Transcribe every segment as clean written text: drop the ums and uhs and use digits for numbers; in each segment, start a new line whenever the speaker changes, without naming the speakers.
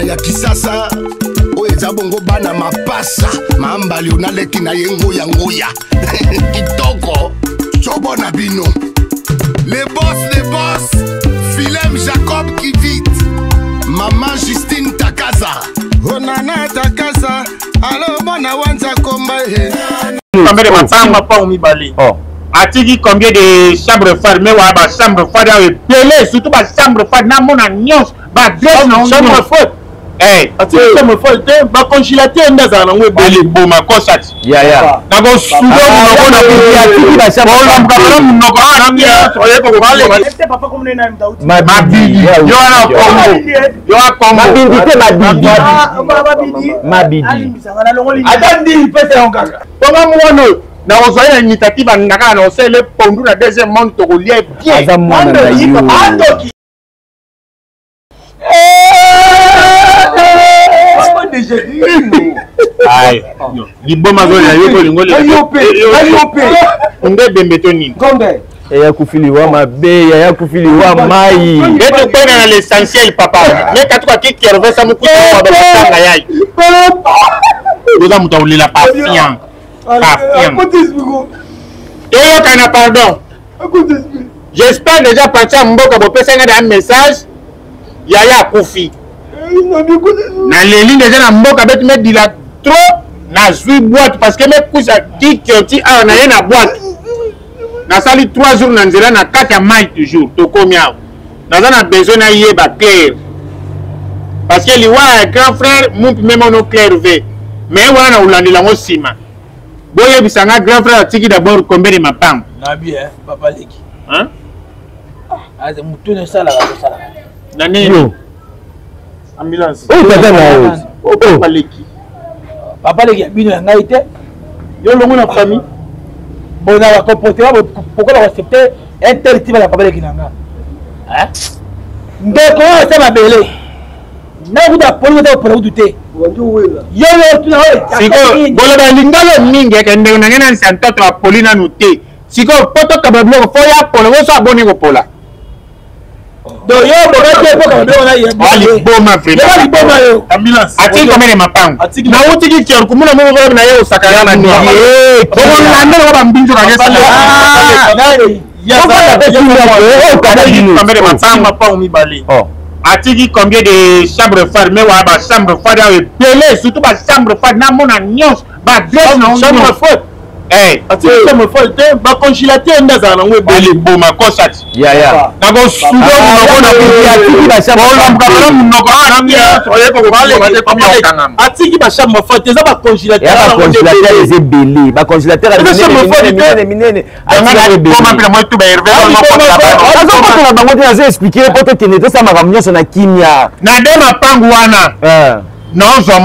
bana ya kisasa oyo eza bongo bana mapasa mambali onaleki na ye ngoya kitoko chobona bino les boss Philem Jacob Kivit Maman Justine Takaza Onana Takaza Allo bona wanza komba
combien de matango pas mibali atiki combien de chambres fades mais wa ba chambre fade avec pelé surtout ba chambre fade na mona nyos ba dress na chambre fade atiki chambre fade ba congélateur ndaza na ngwe beli boma kosati ya na go sudo na bidi atiki ba chambre fade ba na mnoko na ngia oye ko bale este papa comme ne na mdauti mabidi yo na kombo mabidi te mabidi mabidi atandi pese ongaka bonga mwono na ozoya initiative ndaka na osele pondu na deuxième monde to lié bien andoki ay liboma zo ya yoko lingole ayope nde bembeto nini kombe ya kufiliwa mabe ya kufiliwa mai eto pena na l'essentiel papa mais katuka kiki revesa mukuta wa batanga yai oza mutaulila patient pardon. J'espère déjà partir à Mboka pour passer un message. Yaya Koufi. Na Léline déjà na Mboka bet mettre de la trop na zui boîte parce que mes couches à qui a na rien à boîte. Na sali 3 jours na nzela na 4 mai toujours to komia. Na a besoin na yeba clair. Parce que liwa grand frère mon même mon clair ve. Mais wana na ulandila ngo sima. Boye bisanga grand frère atiki d'abord combien de mapam na bien papa leki hein aze mutune sala na nini ambulance papa leki bino ngai te yo longo na famille bona wa comportement pourquoi la accepter interdit la papa leki nanga hein ndeko ça va belé na kuda polo ta polo dute yo tuna siko bolo ba lingalo mingi kende na ngena santoto a polina nute siko poto kabablo fo ya polo so aboni ko pola do yo boga ko kabablo na ye ali boma frère ali boma yo ambulance ati ko mene mapango na uti ki kero kumuna mo go na yo sakana ni ko na ndero ba mbinjo ka gesa ya kamera mapango pa umibali atiki combien de chambres fades mais wa ba chambre fade avec pelé surtout ba chambre fade na mona nyos ba dress na chambre fade atiki chambre fade ba congélateur ndaza na ngwe beli boma kosati ya na go sudo na bidi atiki ba chambre fade na mnoko na ngia oye ko bale atiki ba chambre fade za ba congélateur les beli ba congélateur minene anga boma pela moi tout ba hervé na bango te azo expliquer poto tenete sa makamnyo na kimia na de mapangu wana na zo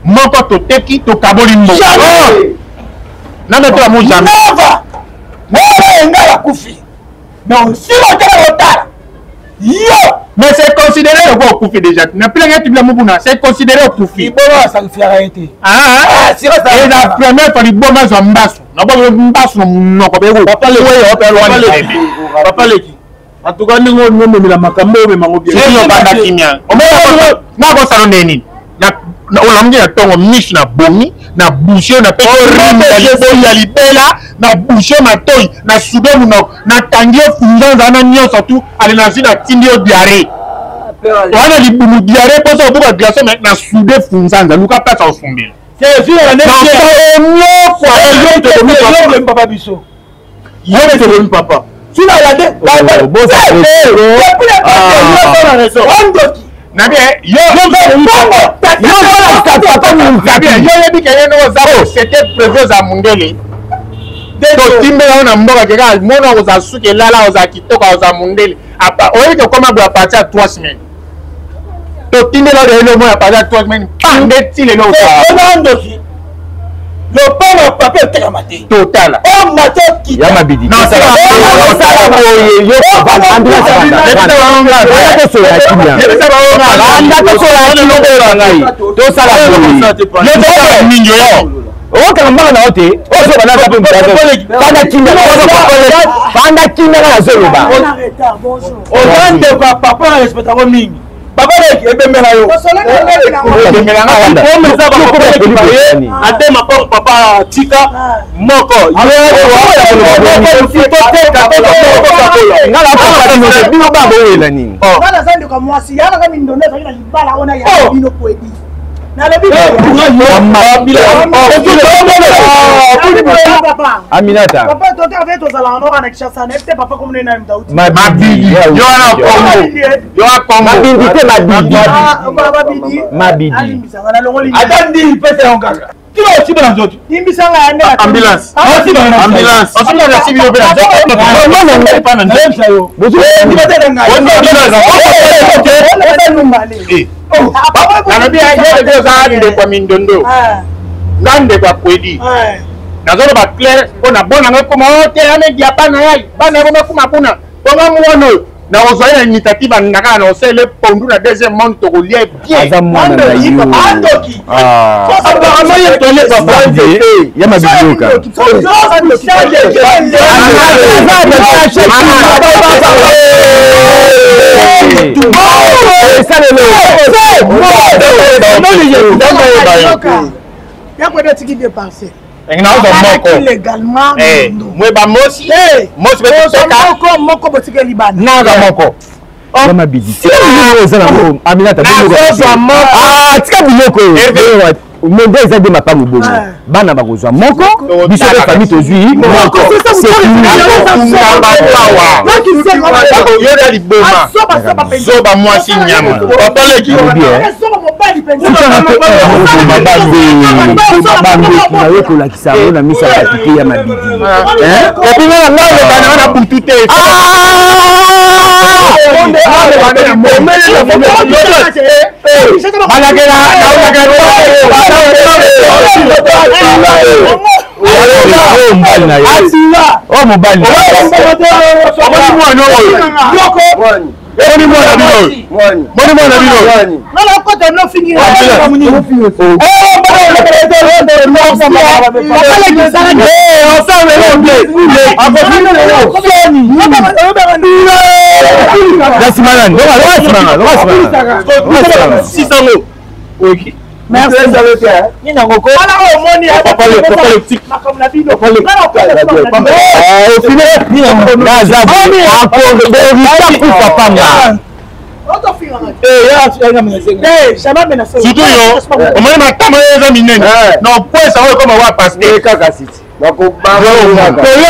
moko to teki to kaboli mbo na meto amu jamais neva ngala kufi non si on te retard yo mais c'est considéré au kufi déjà na plein tu la mubuna c'est considéré au kufi boba ça fiara été si ça et la première fois liboma zo mbasu na bo mbasu no ko be ko papa leki en tout cas ningo ngomela makambo be mango bien yo banda kimia na ko salo neni na olamge ya tongo mish na bomi na boucher na peto rim ya libela na boucher matoi na sudomu na tangio funza na nyo surtout ali na zina tindio diarrhée wana libumu diarrhée poso obuka glaçon na sude funza luka pasa ofumbela c'est sûr la nefie papa biso yo te papa tu l'as regardé na bien c'était prévu za mundele to timbe na mboka keka mona oza suke lala oza kitoka oza mundele apa oye ke koma bwa partir à 3 semaines to timbe la de mo ya partir à 3 semaines pande tile no ka le pauvre papa est maté total oh maté qui ya mabidi non ça
papa leki ebemela yo adema papa tika moko
Aminata.
Papa, toi, tu avais tous à l'endroit avec Chassan. Est-ce papa comme les names d'Aouti?
Ma bibi. Yo na Congo. Yo a Congo.
Ma bibi te ma bibi. Ma bibi.
atandi pete ongaga kilo chiba na nzoto
Ambulance. Ambulance. Ensuite on a ciblé au péage. Non, pas maintenant. Nanabi aye de ça de kwa mindondo. Ngande kwa kwedi. Nazoro ba clair ona bona ngako mote ame diapana yai. Bana ngoma kuma kuna. Bonga muono. Na ozoya initiative ndaka na osele pondu na deuxième monde to lié bien.
Azamwana na yo.
andoki
Apparemment il tole papa.
Ya mabiyoka.
Légalement.
Moi ba mosi. Mosi be teka.
Moko botika libana.
Naga moko.
Ya mabidi. Aminata. Ah, tika biloko. Monde eza de mapango bongo. Bana bakozwa moko, biso de famille tozui moko.
Yo da liboma. Zoba mwasi nyama. Papa leki bien.
Kolakisa na misa katike ya mabidi.
Opinga na ngalo bana wana puntute.
Merci.
Surtout yo, on m'a dit tama eza minene. Non, point ça va comme va passer kaka site. Moko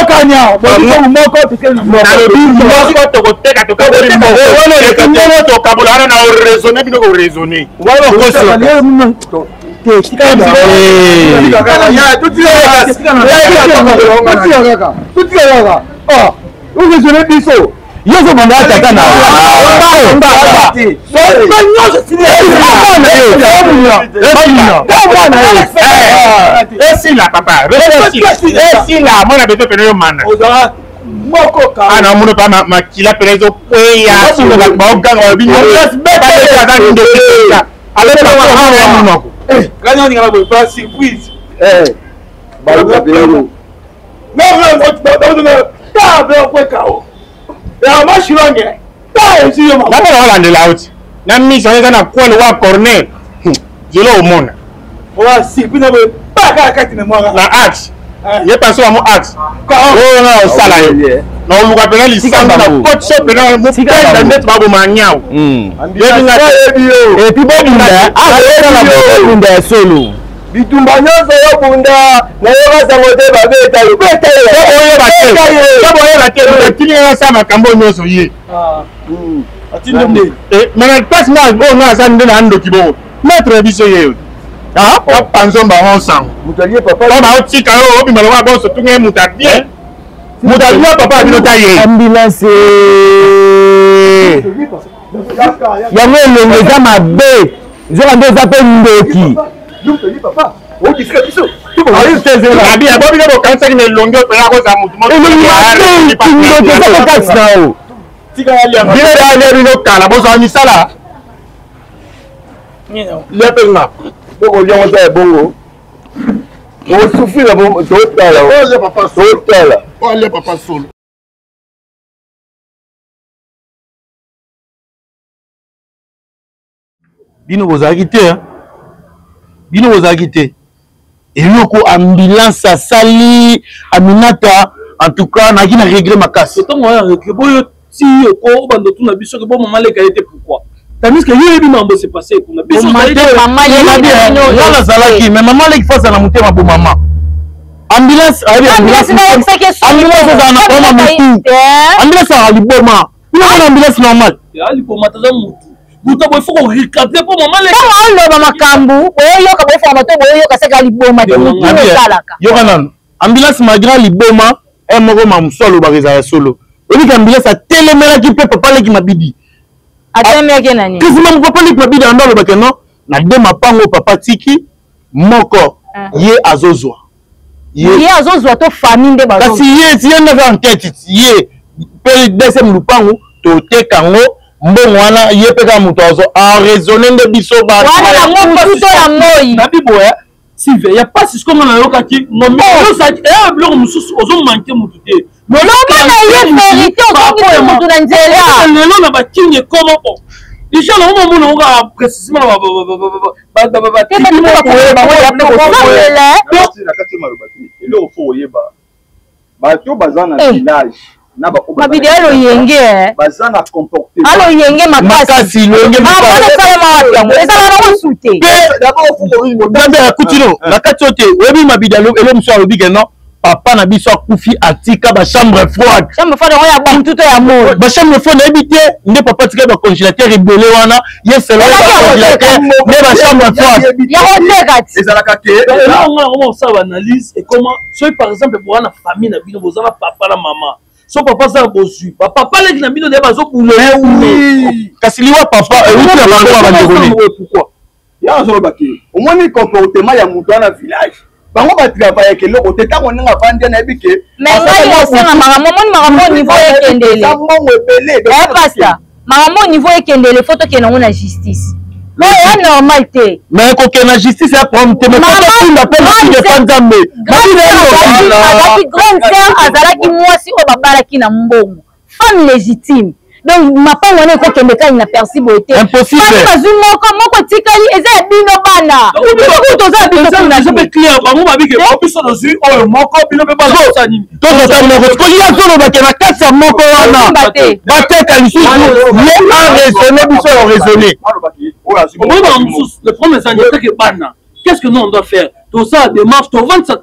kanya, moko to koteka to kaboli moko. Wala le to kabola na raisonner bino ko raisonner. Wala ko
Yoso manda tata na.
Esi la papa. Esi la mona beto peno mana. Ah non, mon pas ma kila perezo ya sur la boga wa binyo. Beta ya dans de ça. Alors pas non.
Quand on ira pas surprise.
Ba ko be ro.
Ya mashironge. Ezi yo
mama. Na wala ndela out. Na mission eza na kwani wa corner. Jelo omona.
Wa si bina be pa ka kati na mwanga.
Na axe. Ye paso amo axe. Oh na osala yo. Na oluka pena lisanga na coach shop pena mo penda net babo manyao. Ye binga ebio.
Et puis bobunda, na solo.
Bitumba nyonso yo bunda na yo basango te babeta yo beta
yo bate tini ya sa makambo nyonso ye
atinde
mais passe na go na sa ndena ando kibo maître biso ye panzo ba onsan
mutaliye papa
ba otika yo obi malwa boso tunge mutadie papa bino taye
ambulance yango elongo za mabe nzoka nde eza pe ndoki
papa o disika biso
abi abobi ko kansa ni longo pela ko za mutu mo
tika ya lianga
bile ya le no kala bo so ni sala le penga
boko lianga za bongo o souffrir la bon to tala
o le papa solo
bino bozalaki te bino bozalaki te eloko ambulance asali Aminata en tout cas naki na regret makasi
ntango wana regret boyo ti oko bando tuna biso ke bo mama leka ete pourquoi tandis que yebi mambo s'est passé kuna biso
maman nazalaki mais maman leki fasa na motema bo mama ambulance ambulance ezala na koma motu ambulance azala liboma ina ambulance normal
liboma taza motu buta boy faut recadrer pour maman leka
ntango oloba makambo oyoka boyofa moto boyoka seka liboma te osalaka
yoka nano ambulance malgré liboma moko mamusu alobaka ezala solo oyebika ambulance atelemelaki mpe papa leki mabidi
atelemaki nani
kisima papa leki mabidi ando alobaka no na de mapango papa tiki moko ye azozwa
ye azozwa to famille nde bazozwa
kasi ye tiye ndaka enquête ye mpe deuxième lupango toteka ngo mbongo wana ye mpe kaka moto azo araisonne nde biso
wana na motu to ya moi
na biboya Sylvain, il n'y a pas si comme on a eu qui non mais ça est bleu comme sous aux manqué mon tout est non
non vérité on peut mon tout dans là
le nom n'a pas qui comment déjà le moment on va précisément
mabidi alo yenge
bazana comporter
alo yenge makasi
yenge makasi nakati ote oyebi mabidi elo mosu alobi ke non papa na biso akufi atika bachambre froide
oyo ya bantu to ya moi
bachambre froide nayebi te nde papa atika bacongélateur ebele wana ye selo bacongélateur nde bachambre froide
yakoteka ti
ezalaka te
on sa analyse et comment soki par exemple pour na famille na bino bozala papa na mama so papa ça bozui papa leki na bino de bazobula
kasi liwa papa euti na bango babandekoni
pourquoi
ya zoloba ke omoni comportement ya moto wana village bango batravaille ke loko te ntango ndenge avandi nayebi ke
mais ngai osanga makambo omoni makambo niveau ekendele
mbongo ebele
pasta makambo niveau ekendele fo tokende yango na justice oyo normal te
mais kokende na justice ya problème te mekotokunda mpe masidefa nzambe
azalaki grande sœur azalaki mwasi oyo babalaki na mbongo femme légitime donc mapango wana ekokende kani na perci boye te bazwi moko tikali eza ya bino bana toza
biso bango babike biso tozwi oyo moko bino mpe bana nini
tozota moko kolia zolobake na kati ya moko wana bateka lisusu ye araisonne biso oraisonne
le premier sanitaire que bana qu'est-ce que nous on doit faire tout ça démarche to vendre ça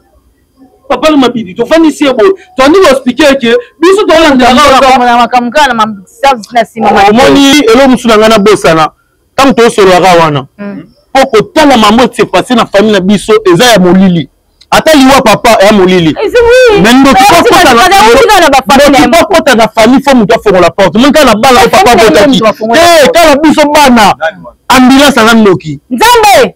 papa le mabidi to fani siebo to andi expliquer que biso to la
ndanga makambo kana ma service na sima
omoni elo musu na ngana bosana tant to solora wana poko tala mambo c'est passé na famille na biso eza ya molili ata liwa papa ya molili mais ndo kota na famille fo muto afoko la porte mon kana bala papa botaki kala biso bana ambulance na ndoki
nzambe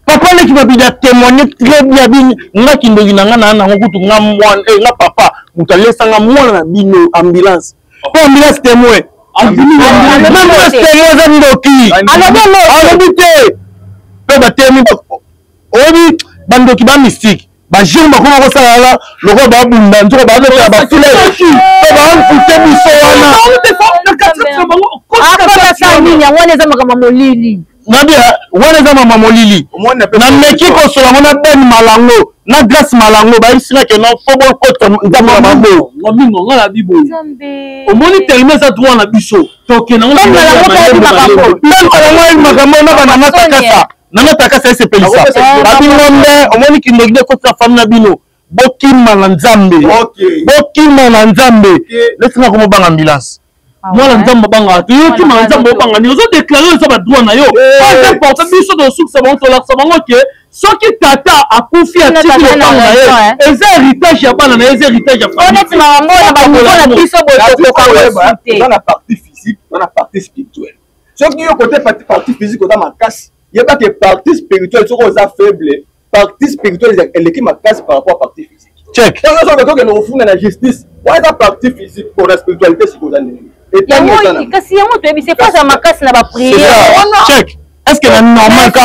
papa leki babida témoigner très bien bini nga kindoki na nga na ngo kutu nga mwana nga papa mutalesa nga mwana na bino ambulance po ambulance témoin ambulance témoin za ndoki alobite pe batemi obi bandoki ba mystique ba jeune bakoma ko sala loko ba bunda nzoko ba loka ba fule pe ba mfute biso wana
akota sa nini yango eza makambo molili
nabia wana eza mama molili na meki kosola ngo na ben malango na grâce malango bayisinga ke no fobo kota nzambe na bango
ngomingo ngala bibo omoni terminer ça droit na biso tokena ngo
makambo na bana matakasa nana takasa ese pelisa babingombe omoni kindogide kota femme na bino bokima na nzambe lesinga komo banga ambulance
mwana nzambe banga to yo ki mwana nzambe banga ni ozo déclarer ça ba droit na yo pas important biso do suksa bango la sabango ke soki tata akufi atiki lo banga na ye eza héritage ya bana na eza héritage ya famille
honnêtement mona ba mona biso boto ko
dans la partie physique dans la partie spirituelle soki yo côté partie physique dans ma casse yeba que partie spirituelle soko za faible partie spirituelle elle est makasi par rapport à partie physique
check
donc ça veut dire que nous funda la justice ouais la partie physique pour la spiritualité c'est quoi
kasi yango toyebi c'est pas ça makasi na ba prière
check est-ce que c'est normal ka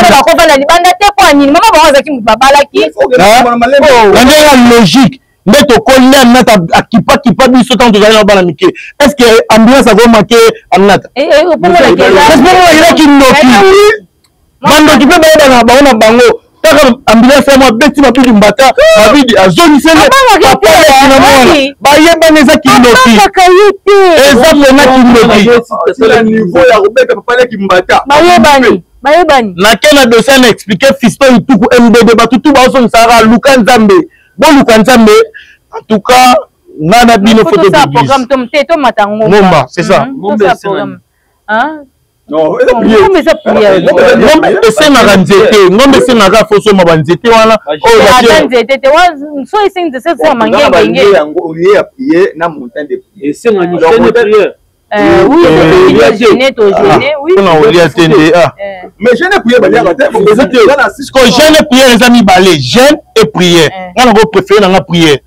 bakovala libanda te po anini mama bango azaki babalaki
la logique nde tokoli Aminata akipa biso ntango tozali na bana mike. Est-ce que ambulance akomake Aminata? Elaki ndoki bandoki mpe bayebana bango na bango taka ambulance ya mwa beti mabidi mbata mabidi azonisele bayebana eza kindoki eza pena kindoki nake na dossier na expliqué Fiston Ituku MDD batutu baosongisaka luka nzambe boluka nzambe en tout cas nana bino photo Ngomba c'est ça ngombe esengaka nzete ngombe esengaka fosoma banzete wana
oui,
olia tende
mais jeune et prière baliaka te
jeune et prière les amis balé jeune et prière on va préférer dans la prière